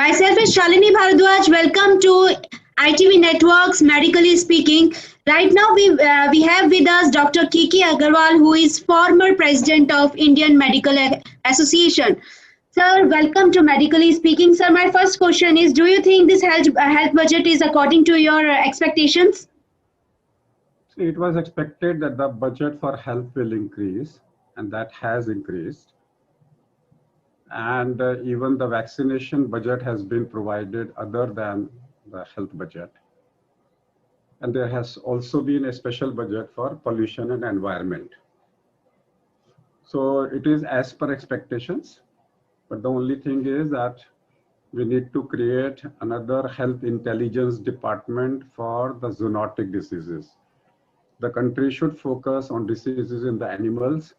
Myself is Shalini Bharadwaj. Welcome to ITV Networks Medically Speaking. Right now we have with us Dr. Kiki Agarwal, who is former president of Indian Medical Association. Sir, welcome to Medically Speaking. Sir, my first question is, do you think this health budget is according to your expectations? It was expected that the budget for health will increase, and that has increased. And even the vaccination budget has been provided other than the health budget. And there has also been a special budget for pollution and environment. So it is as per expectations, but the only thing is that we need to create another health intelligence department for the zoonotic diseases. The country should focus on diseases in the animals,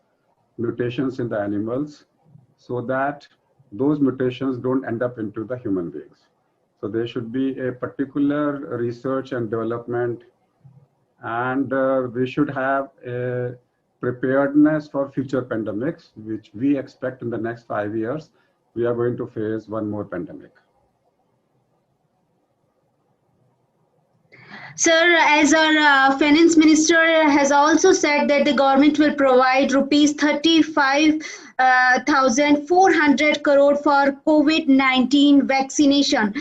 mutations in the animals, so that those mutations don't end up into the human beings. So there should be a particular research and development, and we should have a preparedness for future pandemics, which we expect in the next 5 years, we are going to face one more pandemic. Sir, as our finance minister has also said that the government will provide rupees 35,400 crore for COVID-19 vaccination.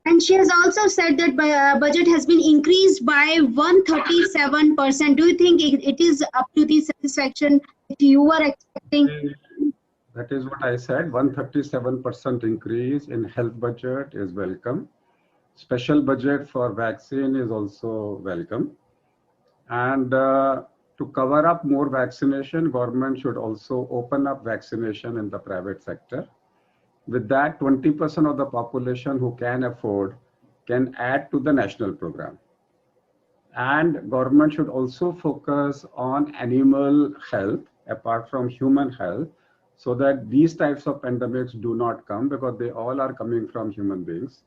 And she has also said that budget has been increased by 137%. Do you think it is up to the satisfaction that you were expecting? That is what I said, 137% increase in health budget is welcome. Special budget for vaccine is also welcome. And to cover up more vaccination, government should also open up vaccination in the private sector. With that, 20% of the population who can afford can add to the national program. And government should also focus on animal health apart from human health, so that these types of pandemics do not come, because they all are coming from human beings.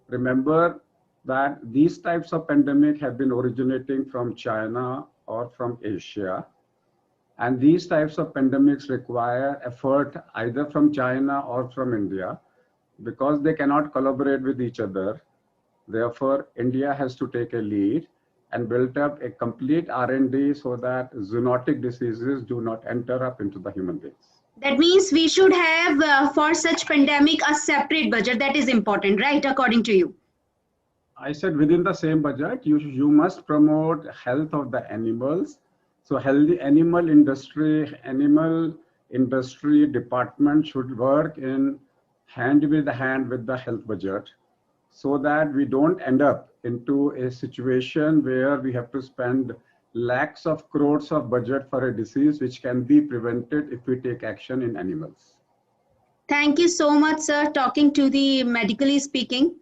Remember that these types of pandemic have been originating from China or from Asia. And these types of pandemics require effort either from China or from India, because they cannot collaborate with each other. Therefore, India has to take a lead and build up a complete R&D so that zoonotic diseases do not enter up into the human beings. That means we should have for such pandemic a separate budget. That is important, right? According to you. I said within the same budget, you must promote health of the animals. So healthy animal industry department should work in hand with the health budget, so that we don't end up into a situation where we have to spend lakhs of crores of budget for a disease which can be prevented if we take action in animals. Thank you so much, sir, talking to the Medically Speaking.